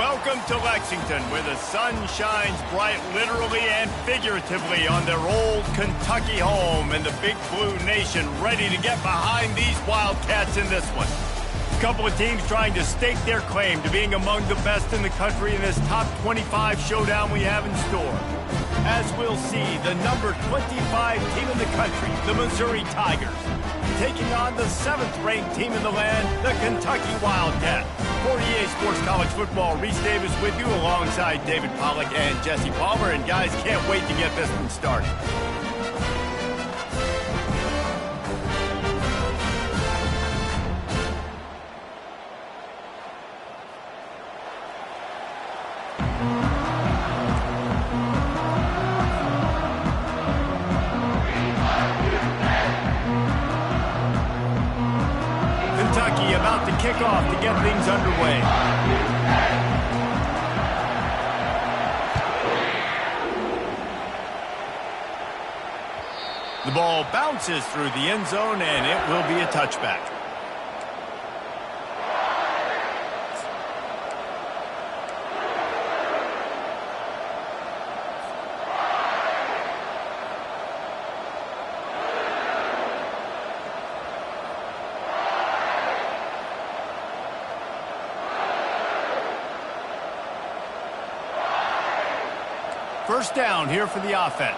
Welcome to Lexington, where the sun shines bright literally and figuratively on their old Kentucky home, and the Big Blue Nation ready to get behind these Wildcats in this one. A couple of teams trying to stake their claim to being among the best in the country in this top 25 showdown we have in store. As we'll see, the number 25 team in the country, the Missouri Tigers, taking on the 7th-ranked team in the land, the Kentucky Wildcats. For EA Sports College Football, Reese Davis with you alongside David Pollack and Jesse Palmer. And guys, can't wait to get this one started. About to kick off to get things underway. The ball bounces through the end zone, and it will be a touchback. First down here for the offense.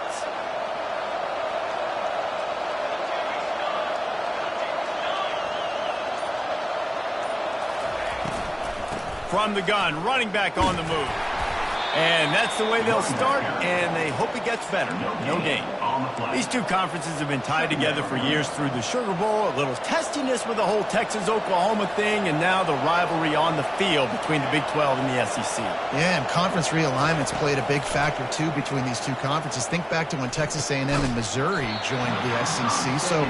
From the gun, running back on the move. And that's the way they'll start, and they hope it gets better. No gain. These two conferences have been tied together for years through the Sugar Bowl, a little testiness with the whole Texas-Oklahoma thing, and now the rivalry on the field between the Big 12 and the SEC. Yeah, and conference realignments played a big factor, too, between these two conferences. Think back to when Texas A&M and Missouri joined the SEC. So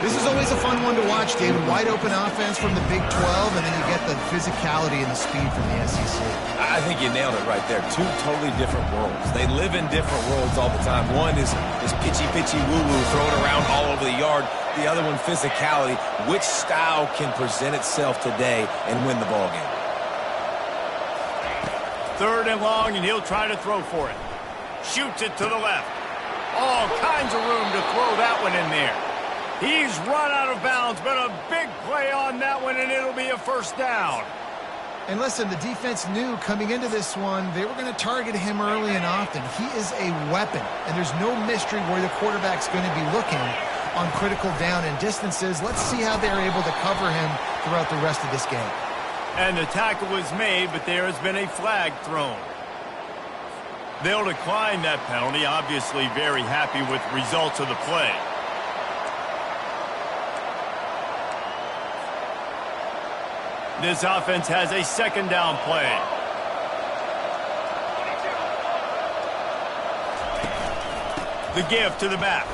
this is always a fun one to watch, David. Wide open offense from the Big 12, and then you get the physicality and the speed from the SEC. I think you nailed it right there. Two totally different worlds. They live in different worlds all the time. One is pitchy woo-woo thrown around all over the yard. The other one, physicality. Which style can present itself today and win the ball game? Third and long, and he'll try to throw for it. Shoots it to the left. All kinds of room to throw that one in there. He's run out of bounds, but a big play on that one, and it'll be a first down. And listen, the defense knew coming into this one, they were going to target him early and often. He is a weapon, and there's no mystery where the quarterback's going to be looking on critical down and distances. Let's see how they're able to cover him throughout the rest of this game. And the tackle was made, but there has been a flag thrown. They'll decline that penalty, obviously very happy with the results of the play. This offense has a second down play. The give to the back.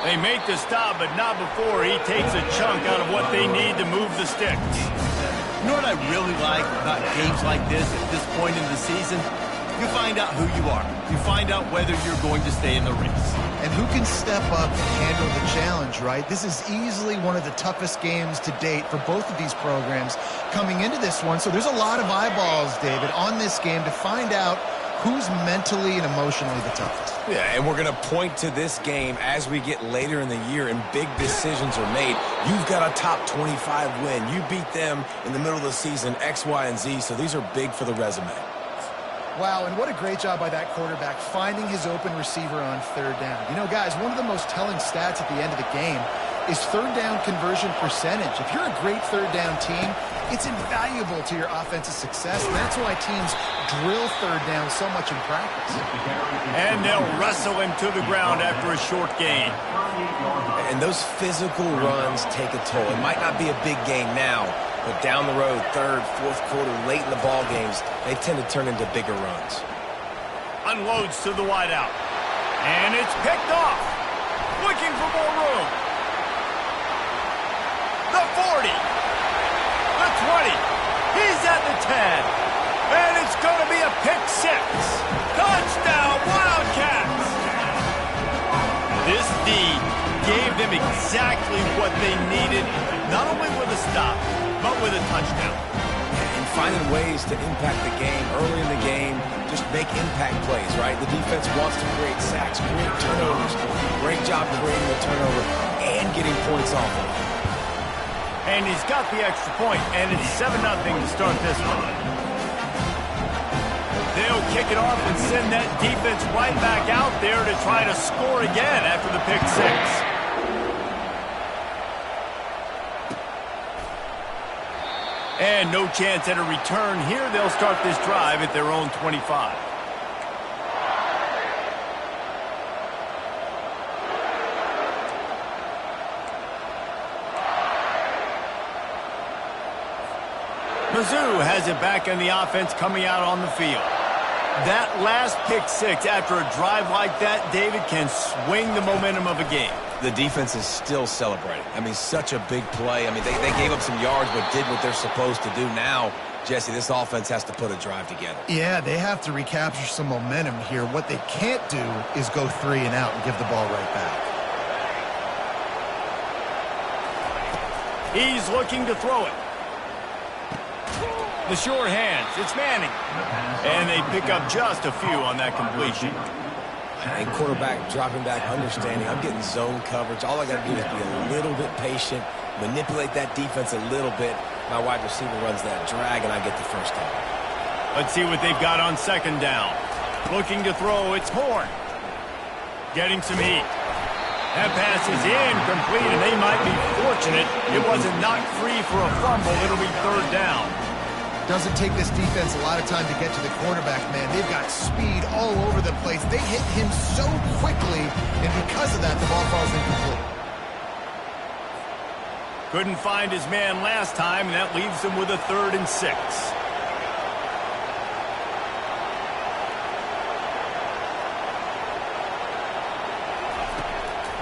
They make the stop, but not before he takes a chunk out of what they need to move the sticks. You know what I really like about games like this at this point in the season? You find out who you are. You find out whether you're going to stay in the race. And who can step up and handle the challenge, right? This is easily one of the toughest games to date for both of these programs coming into this one. So there's a lot of eyeballs, David, on this game to find out who's mentally and emotionally the toughest. Yeah, and we're going to point to this game as we get later in the year and big decisions are made. You've got a top 25 win. You beat them in the middle of the season, X, Y, and Z, so these are big for the resume. Wow, and what a great job by that quarterback finding his open receiver on third down. You know, guys, one of the most telling stats at the end of the game is third down conversion percentage. If you're a great third down team, it's invaluable to your offensive success, and that's why teams drill third down so much in practice. And they'll wrestle him to the ground after a short gain. And those physical runs take a toll. It might not be a big gain now, but down the road, third, fourth quarter, late in the ball games, they tend to turn into bigger runs. Unloads to the wideout. And it's picked off. Looking for more room. The 40. The 20. He's at the 10. And it's going to be a pick six. Touchdown, Wildcats. This D gave them exactly what they needed, not only with a stop, but with a touchdown. In finding ways to impact the game early in the game, just make impact plays, right? The defense wants to create sacks, create turnovers. Great job creating the turnover and getting points off of it. And he's got the extra point, and it's 7-0 to start this one. They'll kick it off and send that defense right back out there to try to score again after the pick six. And no chance at a return here. They'll start this drive at their own 25. Mizzou has it back in the offense coming out on the field. That last pick six after a drive like that, David, can swing the momentum of a game. The defense is still celebrating. I mean, such a big play. I mean, they gave up some yards but did what they're supposed to do. Now, Jesse, this offense has to put a drive together. Yeah, they have to recapture some momentum here. What they can't do is go 3 and out and give the ball right back. He's looking to throw it. The short hands, it's Manning. And they pick up just a few on that completion. And quarterback dropping back, understanding I'm getting zone coverage. All I got to do is be a little bit patient, manipulate that defense a little bit. My wide receiver runs that drag, and I get the first down. Let's see what they've got on second down. Looking to throw, it's Horn. Getting some heat. That pass is incomplete, and they might be fortunate it wasn't knocked free for a fumble. It'll be third down. Doesn't take this defense a lot of time to get to the quarterback, man. They've got speed all over the place. They hit him so quickly, and because of that, the ball falls incomplete. Couldn't find his man last time, and that leaves him with a 3rd and 6.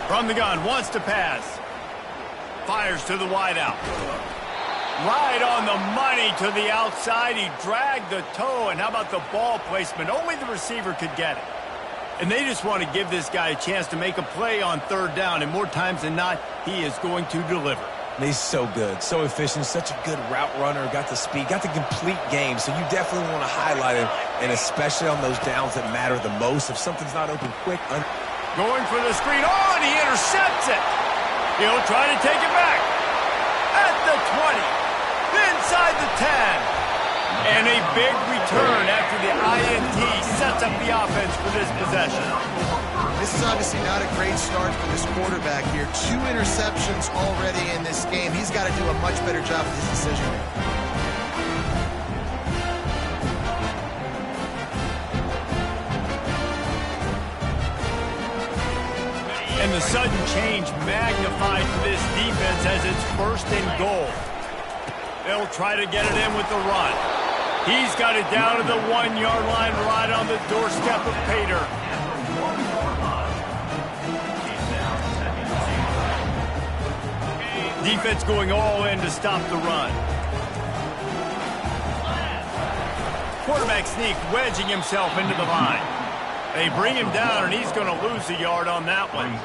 From the gun, wants to pass. Fires to the wideout. Right on the money to the outside. He dragged the toe, and how about the ball placement? Only the receiver could get it. And they just want to give this guy a chance to make a play on third down, and more times than not, he is going to deliver. And he's so good, so efficient, such a good route runner, got the speed, got the complete game, so you definitely want to highlight him, and especially on those downs that matter the most. If something's not open quick. Going for the screen. Oh, and he intercepts it. He'll try to take it back. At the 20. Inside the 10. And a big return after the INT sets up the offense for this possession. This is obviously not a great start for this quarterback here. 2 interceptions already in this game. He's got to do a much better job with his decision. And the sudden change magnified for this defense as it's 1st and goal. They'll try to get it in with the run. He's got it down to the 1-yard line right on the doorstep of Pater. Defense going all in to stop the run. Quarterback sneak wedging himself into the line. They bring him down, and he's going to lose a yard on that one.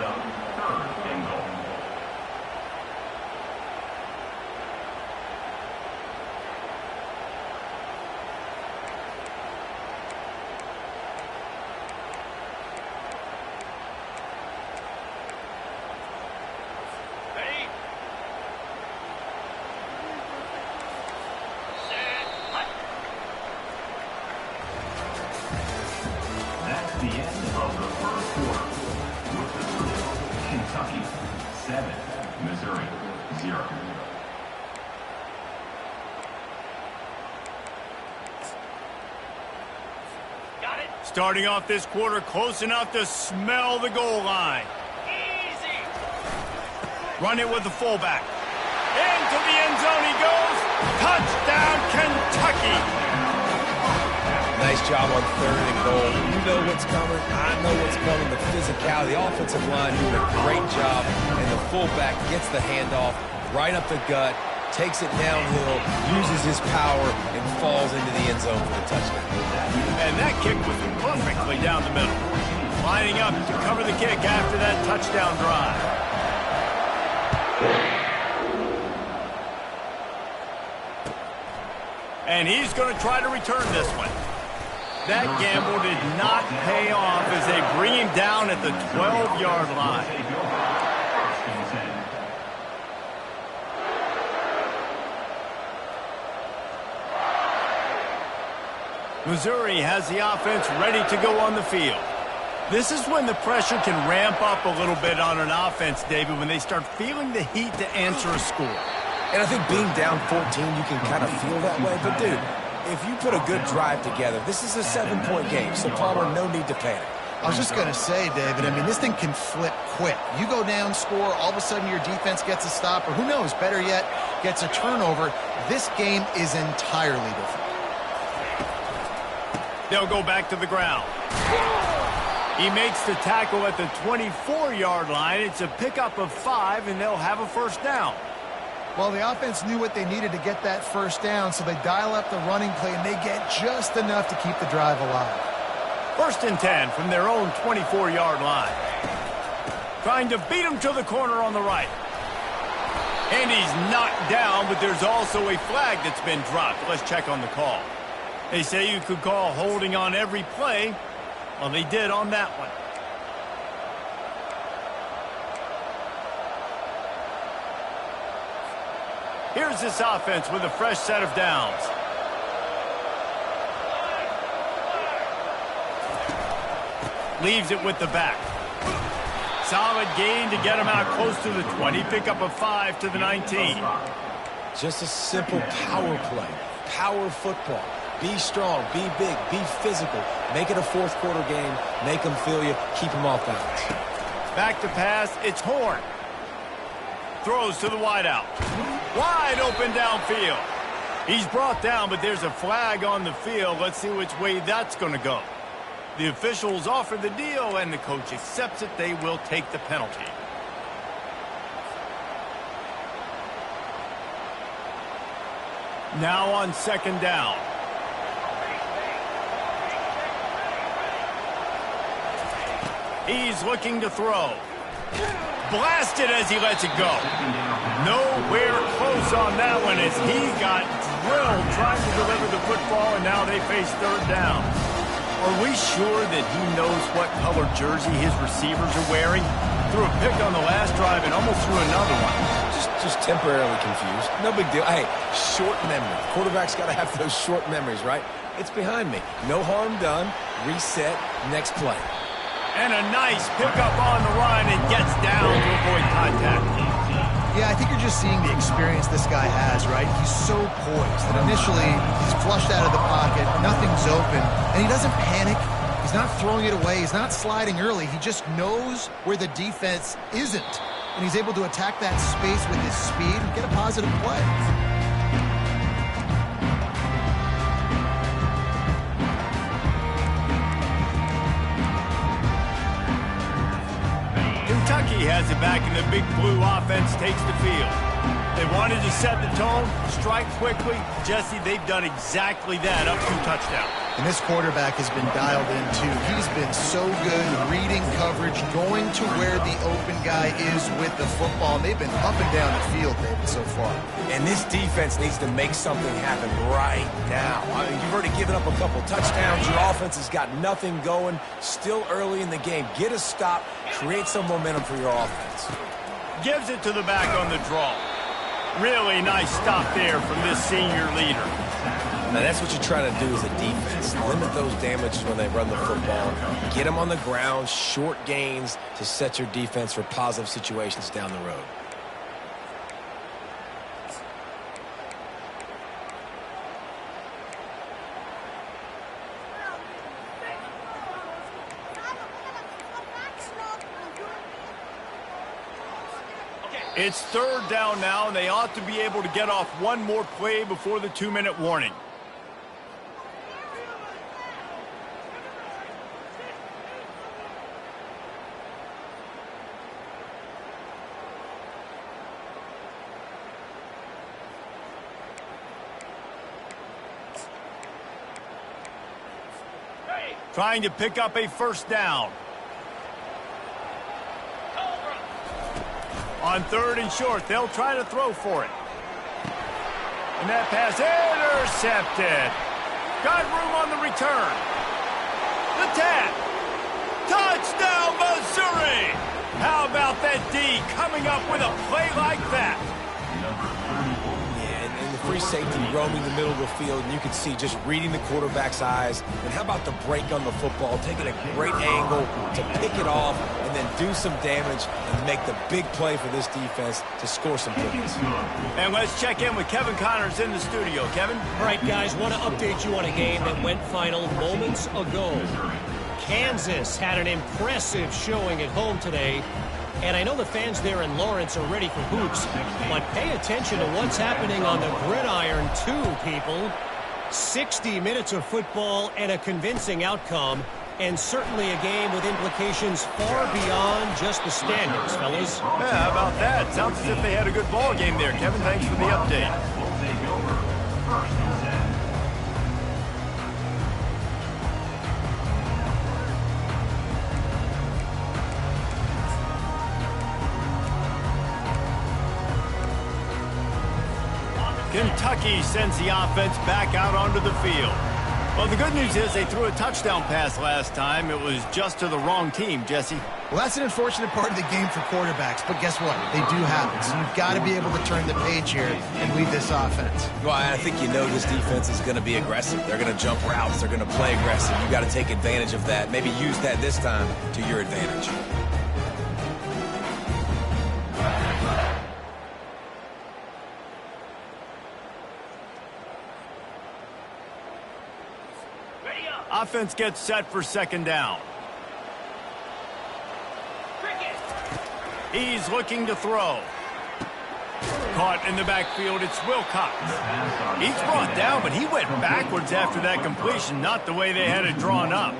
The end of the first quarter with the score Kentucky 7, Missouri 0. Got it. Starting off this quarter close enough to smell the goal line. Easy. Run it with the fullback. Into the end zone he goes. Touchdown Kentucky. Nice job on 3rd and goal. You know what's coming. I know what's coming. The physicality, the offensive line doing a great job. And the fullback gets the handoff right up the gut, takes it downhill, uses his power, and falls into the end zone for the touchdown. And that kick was perfectly down the middle. Lining up to cover the kick after that touchdown drive. And he's going to try to return this one. That gamble did not pay off as they bring him down at the 12-yard line. Missouri has the offense ready to go on the field. This is when the pressure can ramp up a little bit on an offense, David, when they start feeling the heat to answer a score. And I think being down 14, you can kind of feel that way. But, dude, if you put a good drive together, this is a 7-point game, so Palmer, no need to panic. I was just going to say, David, I mean, this thing can flip quick. You go down, score, all of a sudden your defense gets a stop, or who knows, better yet, gets a turnover. This game is entirely different. They'll go back to the ground. He makes the tackle at the 24-yard line. It's a pickup of 5, and they'll have a first down. Well, the offense knew what they needed to get that first down, so they dial up the running play, and they get just enough to keep the drive alive. First and 10 from their own 24-yard line. Trying to beat him to the corner on the right. And he's knocked down, but there's also a flag that's been dropped. Let's check on the call. They say you could call holding on every play. Well, they did on that one. Here's this offense with a fresh set of downs. Leaves it with the back. Solid gain to get him out close to the 20. Pick up a 5 to the 19. Just a simple power play. Power football. Be strong, be big, be physical. Make it a fourth-quarter game. Make them feel you. Keep them off balance. Back to pass. It's Horn. Throws to the wideout. Wide open downfield. He's brought down, but there's a flag on the field. Let's see which way that's going to go. The officials offer the deal, and the coach accepts it. They will take the penalty. Now on second down. He's looking to throw. Blasted as he lets it go. Nowhere close on that one as he got drilled trying to deliver the football, and now they face third down. Are we sure that he knows what color jersey his receivers are wearing? Threw a pick on the last drive and almost threw another one. Just temporarily confused. No big deal. Hey, short memory. Quarterback's got to have those short memories, right? It's behind me. No harm done. Reset. Next play. And a nice pickup on the run and gets down to avoid contact. Yeah, I think you're just seeing the experience this guy has, right? He's so poised that initially he's flushed out of the pocket, nothing's open, and he doesn't panic. He's not throwing it away. He's not sliding early. He just knows where the defense isn't, and he's able to attack that space with his speed and get a positive play. Kentucky has it back, and the Big Blue offense takes the field. They wanted to set the tone, strike quickly. Jesse, they've done exactly that, up 2 touchdowns. And this quarterback has been dialed in, too. He's been so good reading coverage, going to where the open guy is with the football. And they've been up and down the field, David, so far. And this defense needs to make something happen right now. I mean, you've already given up a couple touchdowns. Your offense has got nothing going. Still early in the game. Get a stop. Create some momentum for your offense. Gives it to the back on the draw. Really nice stop there from this senior leader. Now, that's what you try to do as a defense. Limit those damages when they run the football. Get them on the ground, short gains to set your defense for positive situations down the road. It's third down now, and they ought to be able to get off one more play before the 2-minute warning. Trying to pick up a first down. On third and short, they'll try to throw for it. And that pass intercepted. Got room on the return. The tap. Touchdown, Missouri! How about that D coming up with a play like that? Yeah, and the free safety roaming the middle of the field, and you can see just reading the quarterback's eyes. And how about the break on the football, taking a great angle to pick it off and then do some damage and make the big play for this defense to score some points. And let's check in with Kevin Connors in the studio. Kevin? All right, guys, want to update you on a game that went final moments ago. Kansas had an impressive showing at home today, and I know the fans there in Lawrence are ready for hoops, but pay attention to what's happening on the gridiron too, people. 60 minutes of football and a convincing outcome, and certainly a game with implications far beyond just the standings, fellas. Yeah, how about that? Sounds as if they had a good ball game there. Kevin, thanks for the update. Will take over. First and 10. Kentucky sends the offense back out onto the field. Well, the good news is they threw a touchdown pass last time. It was just to the wrong team, Jesse. Well, that's an unfortunate part of the game for quarterbacks, but guess what? They do happen, so you've got to be able to turn the page here and lead this offense. Well, I think you know this defense is going to be aggressive. They're going to jump routes. They're going to play aggressive. You've got to take advantage of that. Maybe use that this time to your advantage. Offense gets set for second down. He's looking to throw. Caught in the backfield, it's Wilcox. He's brought down, but he went backwards after that completion, not the way they had it drawn up.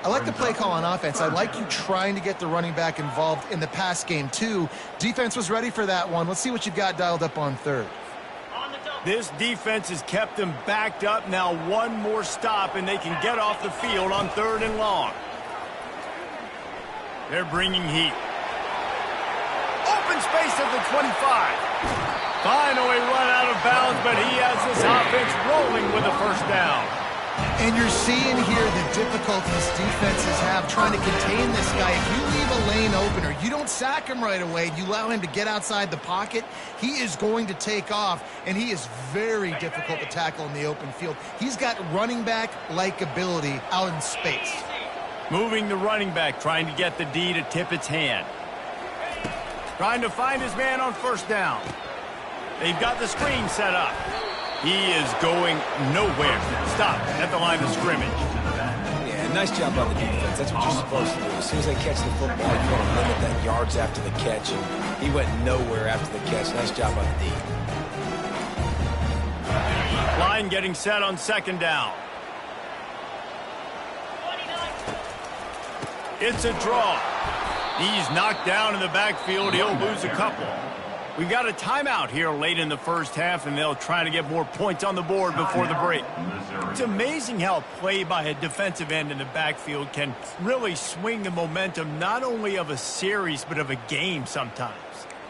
I like the play call on offense. I like you trying to get the running back involved in the pass game, too. Defense was ready for that one. Let's see what you've got dialed up on third. This defense has kept them backed up. Now one more stop, and they can get off the field on third and long. They're bringing heat. Open space at the 25. Finally run out of bounds, but he has this offense rolling with a first down. And you're seeing here the difficulties defenses have trying to contain this guy. If you leave a lane open or you don't sack him right away, you allow him to get outside the pocket, he is going to take off, and he is very difficult to tackle in the open field. He's got running back-like ability out in space. Moving the running back, trying to get the D to tip its hand. Trying to find his man on first down. They've got the screen set up. He is going nowhere. Stop at the line of scrimmage. Yeah, nice job by the defense. That's what you're supposed to do. As soon as they catch the football, you want to limit that yards after the catch. And he went nowhere after the catch. Nice job by the D. Line getting set on second down. It's a draw. He's knocked down in the backfield. He'll lose a couple. We've got a timeout here late in the first half, and they'll try to get more points on the board before the break. It's amazing how a play by a defensive end in the backfield can really swing the momentum not only of a series but of a game sometimes.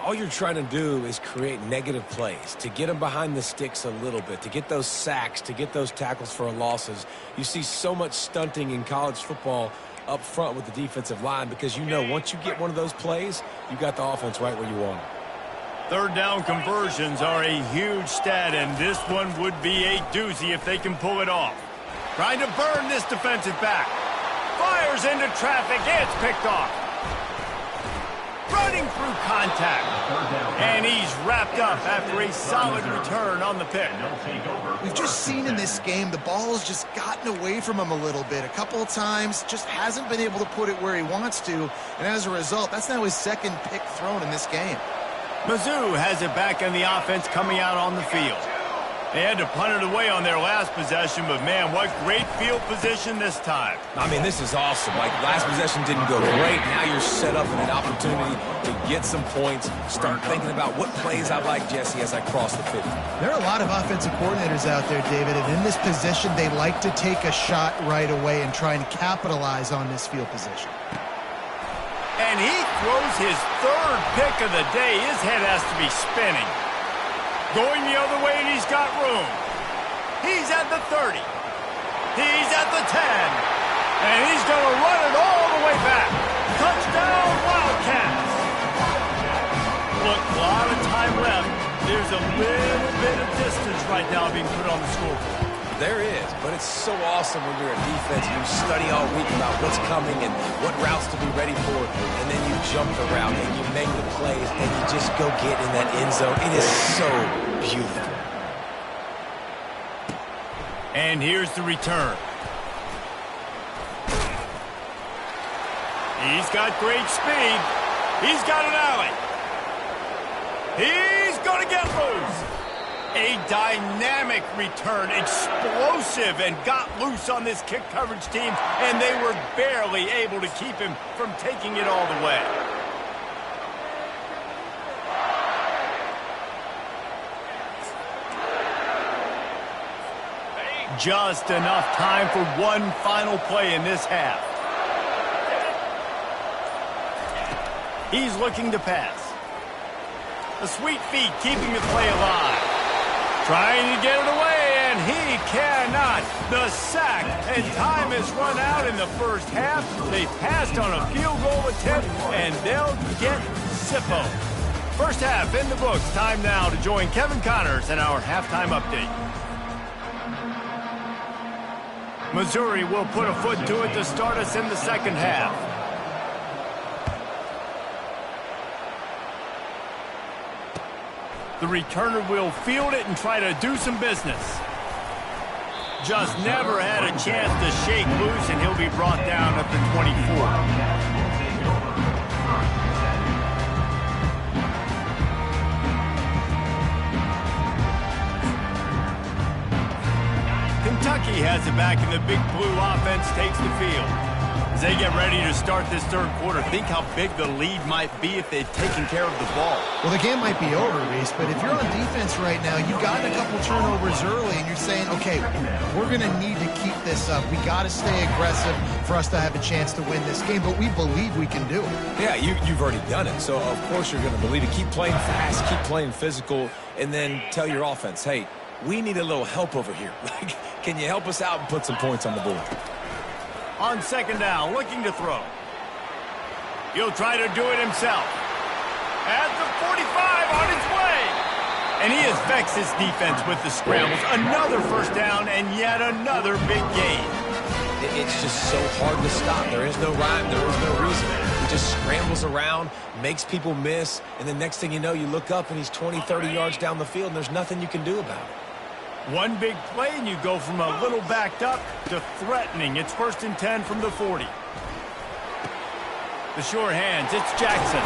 All you're trying to do is create negative plays, to get them behind the sticks a little bit, to get those sacks, to get those tackles for losses. You see so much stunting in college football up front with the defensive line because you know once you get one of those plays, you got the offense right where you want it. Third down conversions are a huge stat, and this one would be a doozy if they can pull it off. Trying to burn this defensive back. Fires into traffic. It's picked off. Running through contact. And he's wrapped up after a solid return on the pick. We've just seen in this game the ball has just gotten away from him a little bit. A couple of times, just hasn't been able to put it where he wants to. And as a result, that's now his second pick thrown in this game. Mizzou has it back in the offense coming out on the field. They had to punt it away on their last possession, but man, what great field position this time. I mean, this is awesome. Like, last possession didn't go great. Now you're set up in an opportunity to get some points. Start thinking about what plays I like, Jesse, as I cross the 50. There are a lot of offensive coordinators out there, David, and in this position, they like to take a shot right away and try and capitalize on this field position. And he throws his third pick of the day. His head has to be spinning. Going the other way, and he's got room. He's at the 30. He's at the 10. And he's going to run it all the way back. Touchdown, Wildcats. Look, a lot of time left. There's a little bit of distance right now being put on the scoreboard. There is, but it's so awesome when you're a defense and you study all week about what's coming and what routes to be ready for, and then you jump the route and you make the plays and you just go get in that end zone. It is so beautiful. And here's the return. He's got great speed. He's got an alley. He's going to get loose. A dynamic return, explosive, and got loose on this kick coverage team, and they were barely able to keep him from taking it all the way. Just enough time for one final play in this half. He's looking to pass. The sweet feet keeping the play alive. Trying to get it away, and he cannot. The sack, and time has run out in the first half. They passed on a field goal attempt, and they'll get Sippo. First half in the books. Time now to join Kevin Connors in our halftime update. Missouri will put a foot to it to start us in the second half. The returner will field it and try to do some business. Just never had a chance to shake loose, and he'll be brought down at the 24. Kentucky has it back, and the Big Blue offense takes the field. As they get ready to start this third quarter, think how big the lead might be if they'd taken care of the ball. Well, the game might be over, Reese, but if you're on defense right now, you've gotten a couple turnovers early, and you're saying, okay, we're going to need to keep this up. We got to stay aggressive for us to have a chance to win this game, but we believe we can do it. Yeah, you've already done it, so of course you're going to believe it. Keep playing fast, keep playing physical, and then tell your offense, hey, we need a little help over here. Like, can you help us out and put some points on the board? On second down, looking to throw. He'll try to do it himself. At the 45, on his way. And he has vexed his defense with the scrambles. Another first down and yet another big gain. It's just so hard to stop. There is no rhyme. There is no reason. He just scrambles around, makes people miss, and the next thing you know, you look up and he's 20, 30 yards down the field, and there's nothing you can do about it. One big play, and you go from a little backed up to threatening. It's 1st and 10 from the 40. The sure hands, it's Jackson.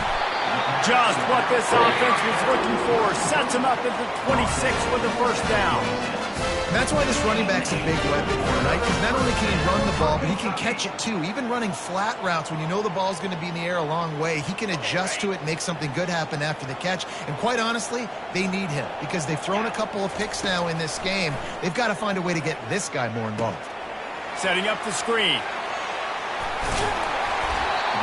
Just what this offense was looking for. Sets him up at the 26 with the first down. And that's why this running back's a big weapon, right? Because not only can he run the ball, but he can catch it too. Even running flat routes, when you know the ball's going to be in the air a long way, he can adjust to it and make something good happen after the catch. And quite honestly, they need him because they've thrown a couple of picks now in this game. They've got to find a way to get this guy more involved. Setting up the screen.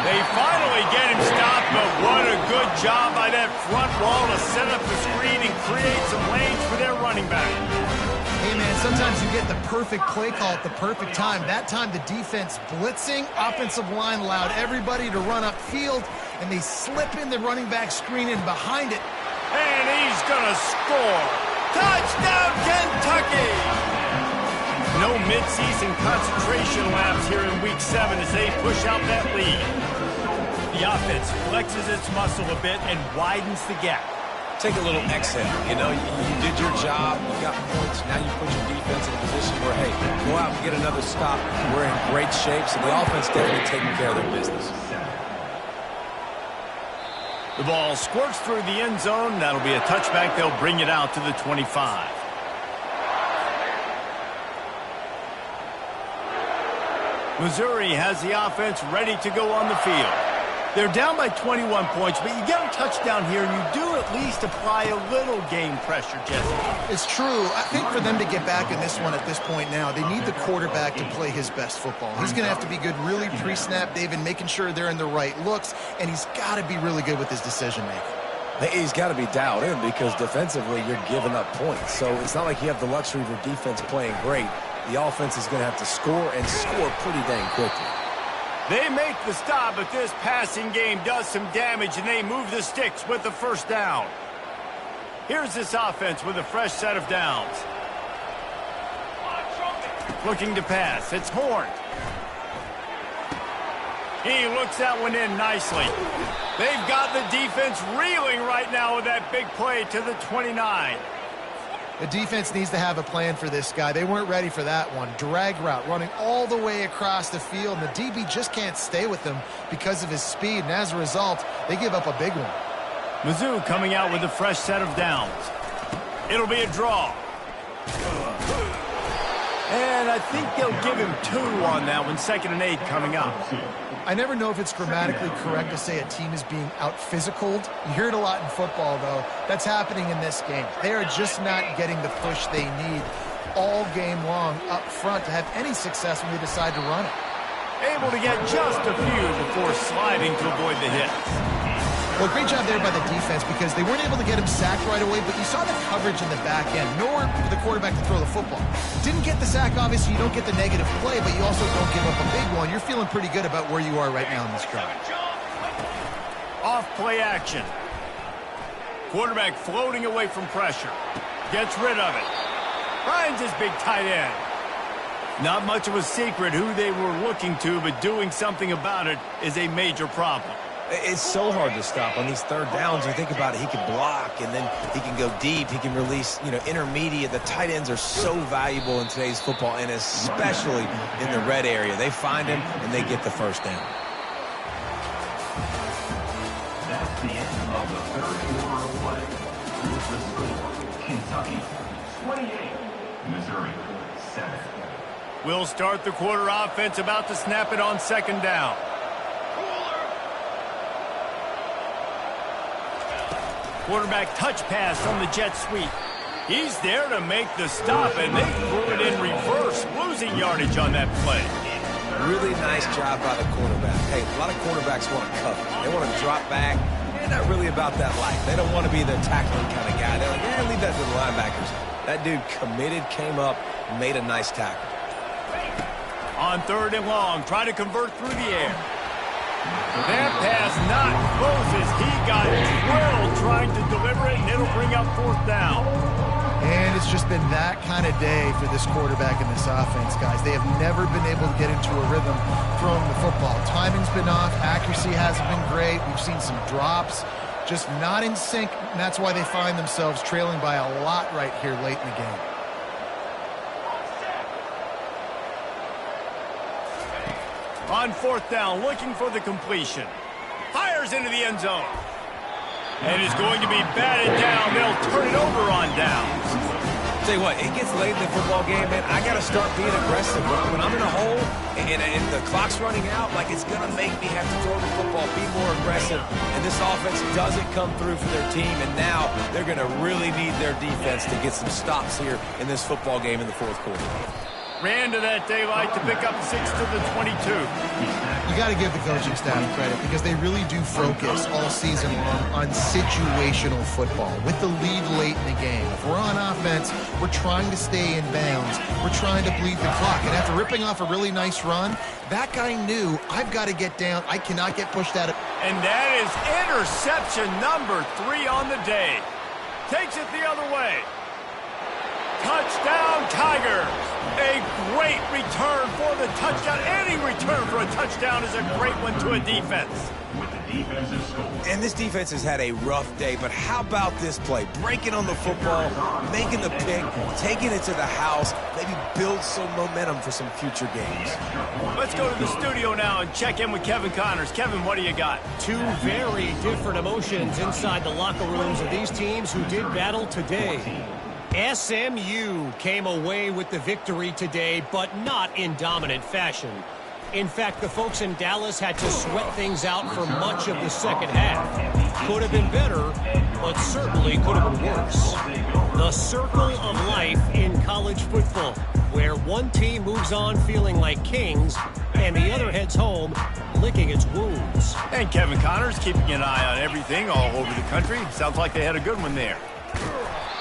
They finally get him stopped, but what a good job by that front wall to set up the screen and create some lanes for their running back. Hey, man, sometimes you get the perfect play call at the perfect time. That time the defense blitzing, offensive line allowed everybody to run upfield, and they slip in the running back screen in behind it. And he's going to score. Touchdown, Kentucky! No midseason concentration laps here in Week 7 as they push out that lead. The offense flexes its muscle a bit and widens the gap. Take a little exhale. You know, you did your job. You got points. Now you put your defense in a position where, hey, go out and get another stop. We're in great shape, so the offense definitely taking care of their business. The ball squirts through the end zone. That'll be a touchback. They'll bring it out to the 25. Missouri has the offense ready to go on the field. They're down by 21 points, but you get a touchdown here, and you do at least apply a little game pressure, Jesse. It's true. I think for them to get back in this one at this point now, they need the quarterback to play his best football. He's going to have to be good really pre-snap, David, making sure they're in the right looks, and he's got to be really good with his decision-making. He's got to be dialed in because defensively you're giving up points. So it's not like you have the luxury of your defense playing great. The offense is going to have to score and score pretty dang quickly. They make the stop, but this passing game does some damage, and they move the sticks with the first down. Here's this offense with a fresh set of downs. Looking to pass. It's Horn. He looks that one in nicely. They've got the defense reeling right now with that big play to the 29. The defense needs to have a plan for this guy. They weren't ready for that one. Drag route running all the way across the field, and the DB just can't stay with them because of his speed, and as a result, they give up a big one. Mizzou coming out with a fresh set of downs. It'll be a draw. And I think they'll give him 2 on that one, 2nd and 8 coming up. I never know if it's grammatically correct to say a team is being out-physicaled. You hear it a lot in football, though. That's happening in this game. They are just not getting the push they need all game long up front to have any success when they decide to run it. Able to get just a few before sliding to avoid the hit. Well, great job there by the defense because they weren't able to get him sacked right away, but you saw the coverage in the back end. Nowhere for the quarterback to throw the football. Didn't get the sack, obviously. You don't get the negative play, but you also don't give up a big one. You're feeling pretty good about where you are right now in this drive. Off play action. Quarterback floating away from pressure. Gets rid of it. Finds his big tight end. Not much of a secret who they were looking to, but doing something about it is a major problem. It's so hard to stop on these third downs. You think about it, he can block, and then he can go deep. He can release, intermediate. The tight ends are so valuable in today's football, and especially in the red area. They find him, and they get the first down. That's the end of the third quarter of play. With the score, Kentucky 28, Missouri 7. We'll start the quarter offense about to snap it on 2nd down. Quarterback touch pass on the jet sweep. He's there to make the stop, and they threw it in reverse, losing yardage on that play. Really nice job by the quarterback. Hey, a lot of quarterbacks want to cover. They want to drop back. They're not really about that life. They don't want to be the tackling kind of guy. They're like, leave that to the linebackers. That dude committed, came up, made a nice tackle. On 3rd and long, try to convert through the air. That pass not Moses. He got drilled trying to deliver it, and it'll bring up 4th down. And it's just been that kind of day for this quarterback and this offense, guys. They have never been able to get into a rhythm throwing the football. Timing's been off. Accuracy hasn't been great. We've seen some drops. Just not in sync, and that's why they find themselves trailing by a lot right here late in the game. On 4th down, looking for the completion. Fires into the end zone. And is going to be batted down. They'll turn it over on downs. Tell you what, it gets late in the football game, man. I got to start being aggressive. When I'm in a hole and the clock's running out, like it's going to make me have to throw the football, be more aggressive. And this offense doesn't come through for their team, and now they're going to really need their defense to get some stops here in this football game in the 4th quarter. Ran to that daylight to pick up 6 to the 22. You got to give the coaching staff credit because they really do focus all season long on situational football with the lead late in the game. If we're on offense, we're trying to stay in bounds. We're trying to bleed the clock. And after ripping off a really nice run, that guy knew, I've got to get down. I cannot get pushed out of. And that is interception number 3 on the day. Takes it the other way. Touchdown, Tigers. A great return for the touchdown. Any return for a touchdown is a great one to a defense. With the defensive score. And this defense has had a rough day, but how about this play? Breaking on the football, making the pick, taking it to the house, maybe build some momentum for some future games. Let's go to the studio now and check in with Kevin Connors. Kevin, what do you got? 2 very different emotions inside the locker rooms of these teams who did battle today. SMU came away with the victory today, but not in dominant fashion. In fact, the folks in Dallas had to sweat things out for much of the second half. Could have been better, but certainly could have been worse. The circle of life in college football, where one team moves on feeling like kings and the other heads home licking its wounds. And Kevin Connors keeping an eye on everything all over the country. Sounds like they had a good one there.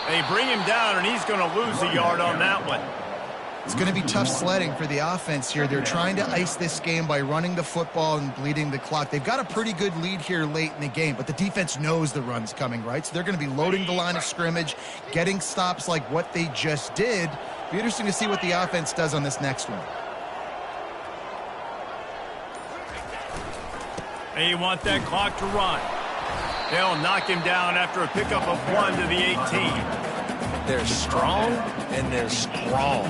They bring him down, and he's going to lose a yard on that one. It's going to be tough sledding for the offense here. They're trying to ice this game by running the football and bleeding the clock. They've got a pretty good lead here late in the game, but the defense knows the run's coming, right? So they're going to be loading the line of scrimmage, getting stops like what they just did. Be interesting to see what the offense does on this next one. They want that clock to run. They'll knock him down after a pickup of 1 to the 18. They're strong, and they're strong.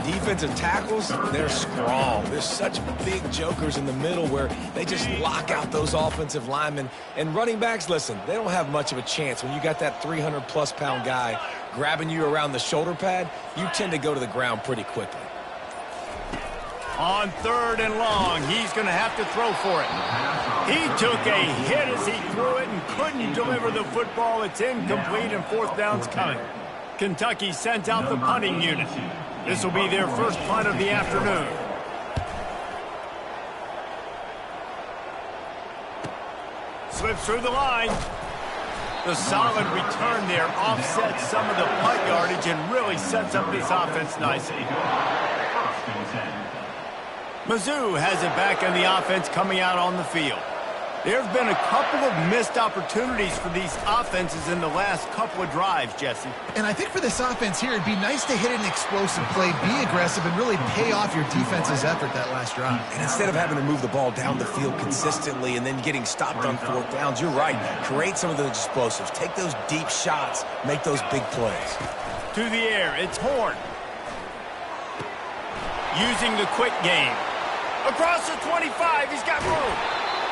Defensive tackles, they're strong. There's such big jokers in the middle where they just lock out those offensive linemen. And running backs, listen, they don't have much of a chance. When you got that 300-plus pound guy grabbing you around the shoulder pad, you tend to go to the ground pretty quickly. On 3rd and long, he's going to have to throw for it. He took a hit as he threw it and couldn't deliver the football. It's incomplete, and 4th down's coming. Kentucky sent out the punting unit. This will be their first punt of the afternoon. Slips through the line. The solid return there offsets some of the punt yardage and really sets up this offense nicely. Mizzou has it back on the offense coming out on the field. There have been a couple of missed opportunities for these offenses in the last couple of drives, Jesse. And I think for this offense here, it'd be nice to hit an explosive play, be aggressive, and really pay off your defense's effort that last drive. And instead of having to move the ball down the field consistently and then getting stopped on 4th downs, you're right. Create some of those explosives. Take those deep shots. Make those big plays. To the air, it's Horn. Using the quick game. Across the 25, he's got room.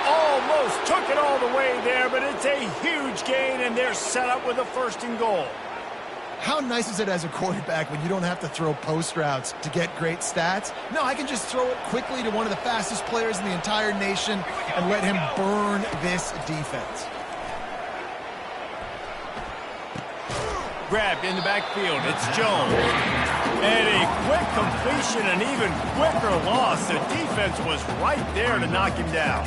Almost took it all the way there, but it's a huge gain, and they're set up with a 1st and goal. How nice is it as a quarterback when you don't have to throw post routes to get great stats? No, I can just throw it quickly to one of the fastest players in the entire nation and let him burn this defense. Grabbed in the backfield, it's Jones. And a quick completion, an even quicker loss. The defense was right there to knock him down.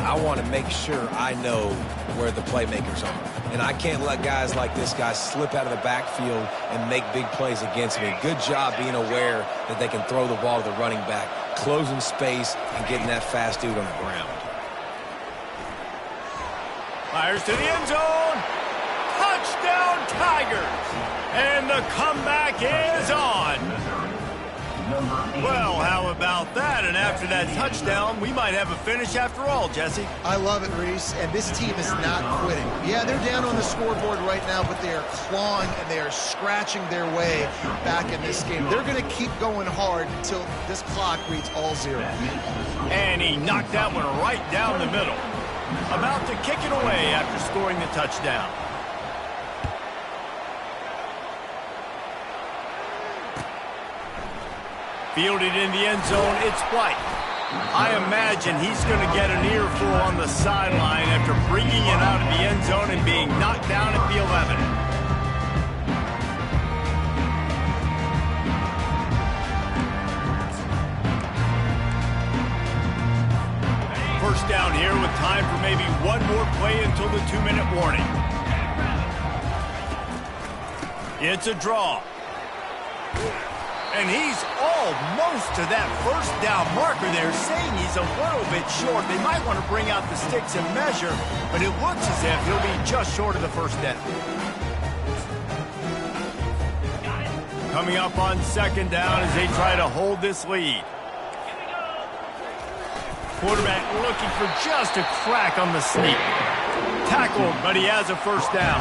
I want to make sure I know where the playmakers are. And I can't let guys like this guy slip out of the backfield and make big plays against me. Good job being aware that they can throw the ball to the running back, closing space, and getting that fast dude on the ground. Fires to the end zone. Touchdown, Tigers. And the comeback is on. Well, how about that? And after that touchdown, we might have a finish after all, Jesse. I love it, Reese, and this team is not quitting. Yeah, they're down on the scoreboard right now, but they are clawing and they are scratching their way back in this game. They're going to keep going hard until this clock reads all 0. And he knocked that one right down the middle. About to kick it away after scoring the touchdown. Fielded in the end zone, it's White. I imagine he's going to get an earful on the sideline after bringing it out of the end zone and being knocked down at the 11. First down here with time for maybe one more play until the 2-minute warning. It's a draw. And he's almost to that 1st down marker there, saying he's a little bit short. They might want to bring out the sticks and measure, but it looks as if he'll be just short of the 1st down. Coming up on 2nd down as they try to hold this lead. Quarterback looking for just a crack on the sneak. Tackled, but he has a 1st down.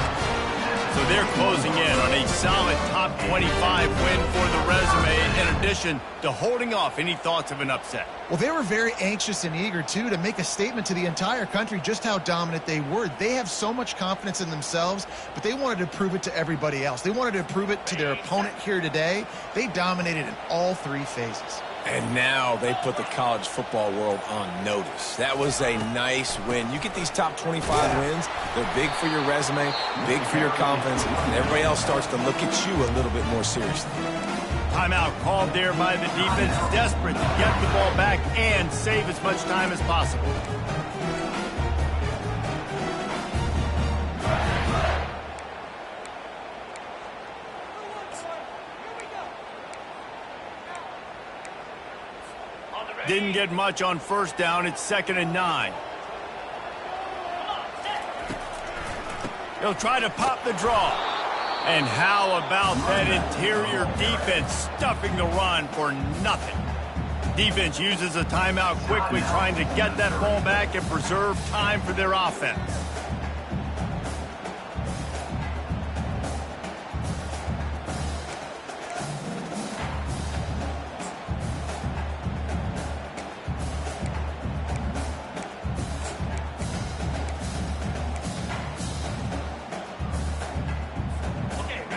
So they're closing in on a solid top 25 win for the resume, in addition to holding off any thoughts of an upset. Well, they were very anxious and eager, too, to make a statement to the entire country just how dominant they were. They have so much confidence in themselves, but they wanted to prove it to everybody else. They wanted to prove it to their opponent here today. They dominated in all 3 phases. And now they put the college football world on notice. That was a nice win. You get these top 25 wins, they're big for your resume, big for your confidence, and everybody else starts to look at you a little bit more seriously. Timeout called there by the defense, desperate to get the ball back and save as much time as possible. Didn't get much on first down. It's 2nd and 9. He'll try to pop the draw. And how about that interior defense stuffing the run for nothing? Defense uses a timeout quickly, trying to get that ball back and preserve time for their offense.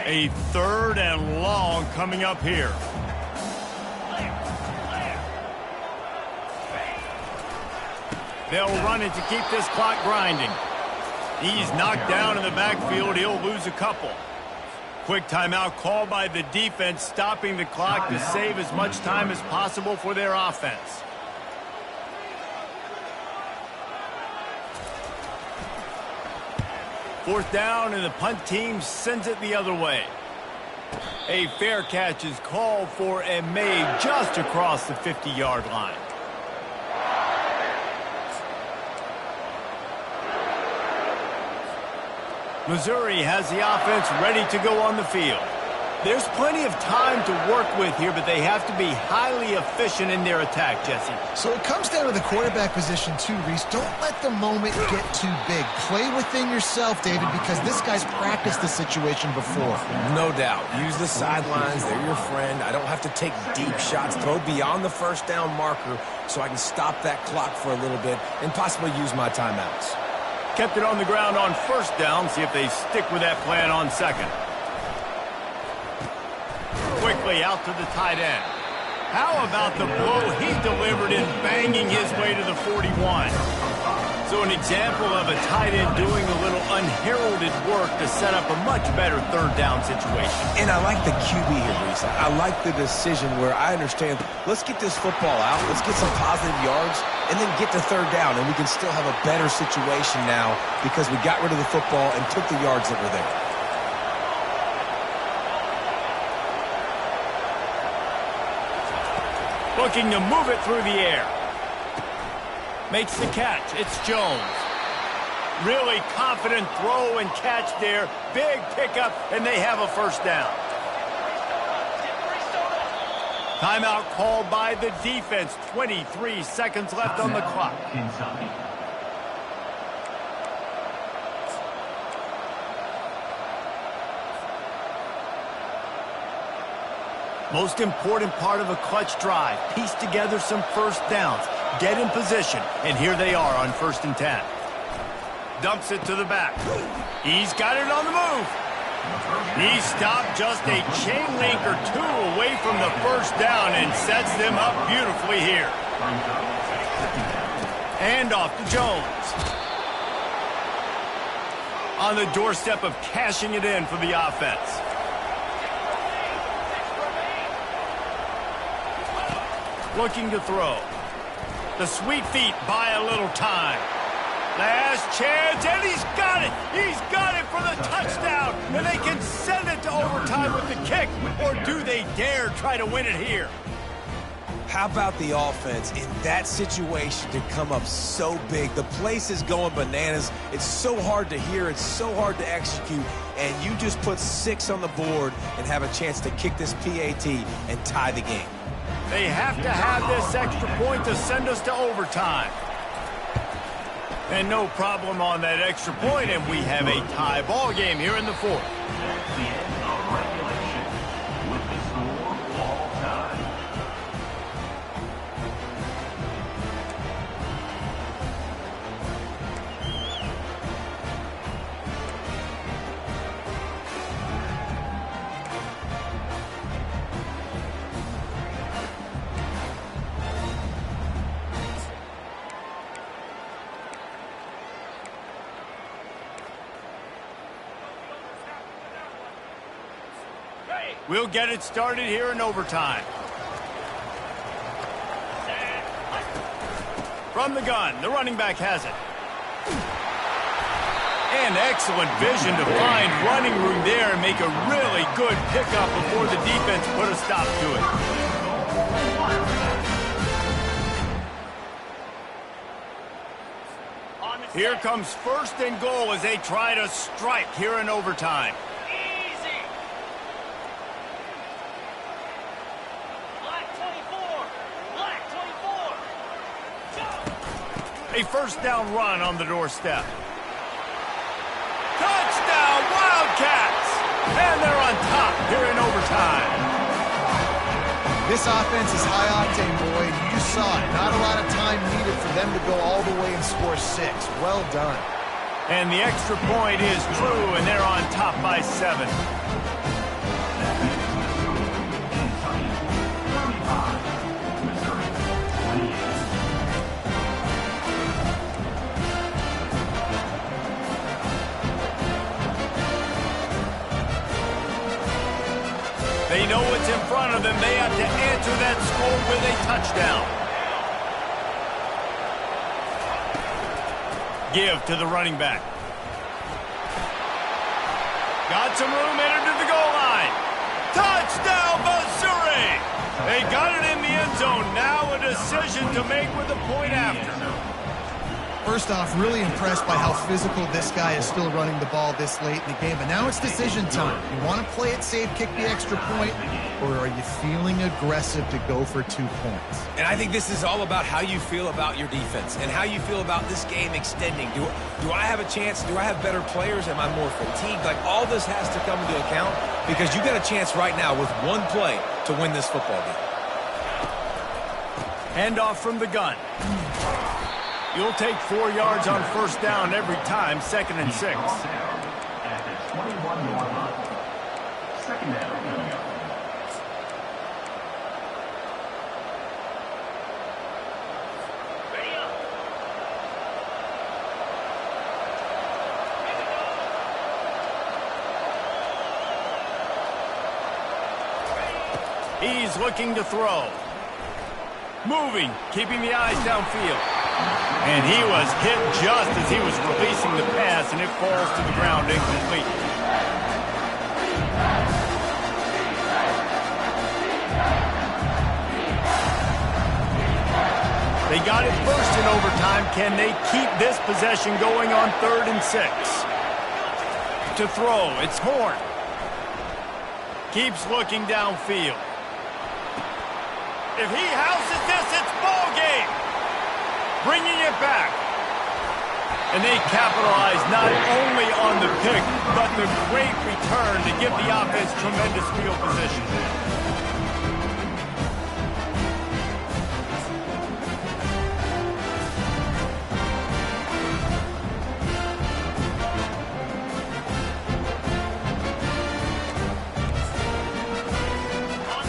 A 3rd and long coming up here. They'll run it to keep this clock grinding. He's knocked down in the backfield. He'll lose a couple. Quick timeout called by the defense, stopping the clock to save as much time as possible for their offense. Fourth down, and the punt team sends it the other way. A fair catch is called for and made just across the 50-yard line. Missouri has the offense ready to go on the field. There's plenty of time to work with here, but they have to be highly efficient in their attack, Jesse. So it comes down to the quarterback position too, Reese. Don't let the moment get too big. Play within yourself, David, because this guy's practiced the situation before. No doubt. Use the sidelines. They're your friend. I don't have to take deep shots. Throw beyond the first down marker so I can stop that clock for a little bit and possibly use my timeouts. Kept it on the ground on first down. See if they stick with that plan on second. Quickly out to the tight end. How about the blow he delivered in banging his way to the 41? So an example of a tight end doing a little unheralded work to set up a much better 3rd down situation. And I like the QB here, Reese. I like the decision where I understand, let's get this football out, let's get some positive yards, and then get to 3rd down, and we can still have a better situation now because we got rid of the football and took the yards that were there. Looking to move it through the air. Makes the catch. It's Jones. Really confident throw and catch there. Big pickup, and they have a first down. Timeout called by the defense. 23 seconds left on the clock. Kentucky. Most important part of a clutch drive. Piece together some first downs. Get in position. And here they are on 1st and 10. Dumps it to the back. He's got it on the move. He stopped just a chain link or two away from the first down and sets them up beautifully here. Hand off to Jones. On the doorstep of cashing it in for the offense. Looking to throw. The sweet feet buy a little time. Last chance, and he's got it! He's got it for the touchdown! And they can send it to overtime with the kick. Or do they dare try to win it here? How about the offense in that situation to come up so big? The place is going bananas. It's so hard to hear. It's so hard to execute. And you just put 6 on the board and have a chance to kick this PAT and tie the game. They have to have this extra point to send us to overtime. And no problem on that extra point, and we have a tie ball game here in the 4th. That's the end of regulation with the score all time. We'll get it started here in overtime. From the gun, the running back has it. And excellent vision to find running room there and make a really good pickup before the defense put a stop to it. Here comes first and goal as they try to strike here in overtime. A first down run on the doorstep. Touchdown, Wildcats! And they're on top here in overtime. This offense is high octane, Boyd. You just saw it. Not a lot of time needed for them to go all the way and score 6. Well done. And the extra point is true, and they're on top by 7. They know what's in front of them. They have to answer that score with a touchdown. Give to the running back. Got some room, entered to the goal line. Touchdown, Missouri! They got it in the end zone. Now a decision to make with a point after. First off, really impressed by how physical this guy is still running the ball this late in the game. But now it's decision time. You want to play it safe, kick the extra point, or are you feeling aggressive to go for 2 points? And I think this is all about how you feel about your defense and how you feel about this game extending. Do I have a chance? Do I have better players? Am I more fatigued? Like, all this has to come into account because you got a chance right now with one play to win this football game. Handoff from the gun. You'll take 4 yards on first down every time, 2nd and 6. At the 21-yard line. 2nd down coming up. He's looking to throw. Moving, keeping the eyes downfield. And he was hit just as he was releasing the pass, and it falls to the ground incomplete. They got it first in overtime. Can they keep this possession going on 3rd and 6? To throw, it's Horn. Keeps looking downfield. If he houses this, it's ball game. Bringing it back. And they capitalize not only on the pick, but the great return to give the offense tremendous field position.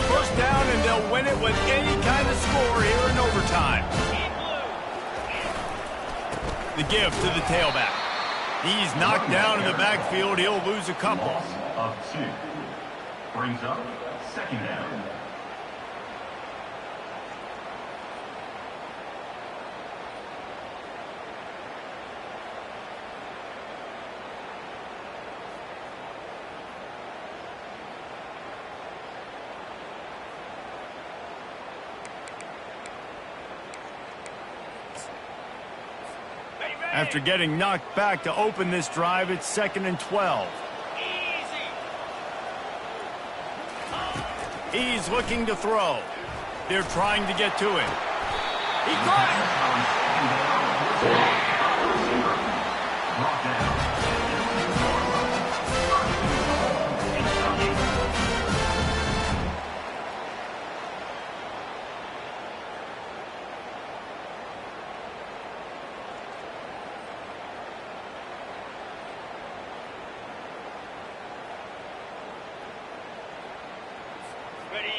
First down, and they'll win it with any kind of score here in overtime. The give to the tailback. He's knocked down in the backfield. He'll lose a couple. Loss of 2. Brings up 2nd down. After getting knocked back to open this drive, it's 2nd and 12. He's looking to throw. They're trying to get to him. He caught it. Brought down.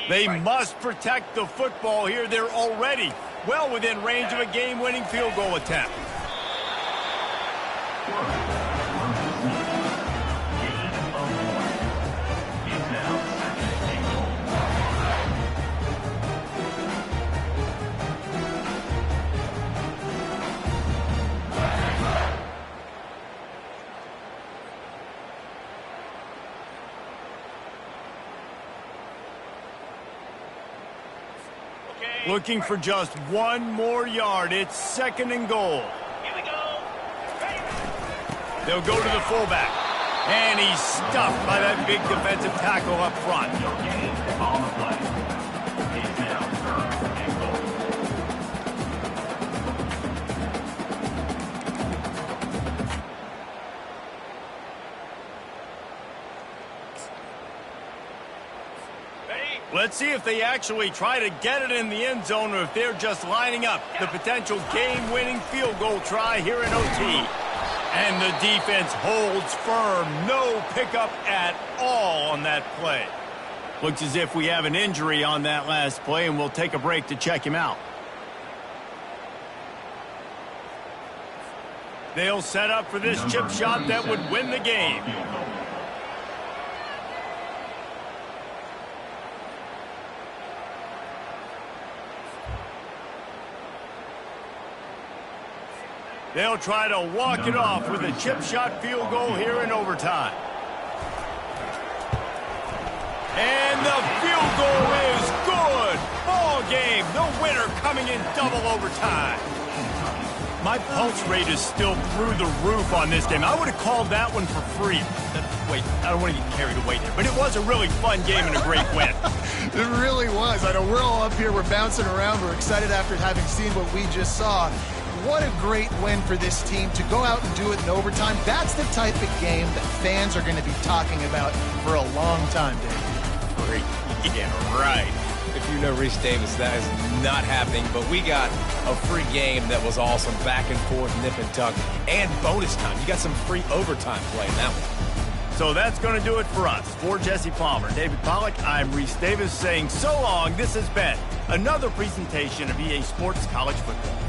They must protect the football here. They're already well within range of a game-winning field goal attempt. Looking for just one more yard. It's 2nd and goal. They'll go to the fullback. And he's stuffed by that big defensive tackle up front. On the play. It's now 3rd and goal. Let's see if they actually try to get it in the end zone or if they're just lining up the potential game-winning field goal try here in OT. And the defense holds firm. No pickup at all on that play. Looks as if we have an injury on that last play, and we'll take a break to check him out. They'll set up for this chip shot that would win the game. They'll try to walk it off with a chip shot field goal here in overtime. And the field goal is good. Ball game. The winner coming in double overtime. My pulse rate is still through the roof on this game. I would have called that one for free. Wait, I don't want to get carried away there. But it was a really fun game and a great win. It really was. I know we're all up here. We're bouncing around. We're excited after having seen what we just saw. What a great win for this team to go out and do it in overtime. That's the type of game that fans are going to be talking about for a long time, Dave. Great. Yeah, right. If you know Reese Davis, that is not happening, but we got a free game that was awesome, back and forth, nip and tuck, and bonus time. You got some free overtime play in that one. So that's going to do it for us. For Jesse Palmer, David Pollack, I'm Reese Davis saying so long. This has been another presentation of EA Sports College Football.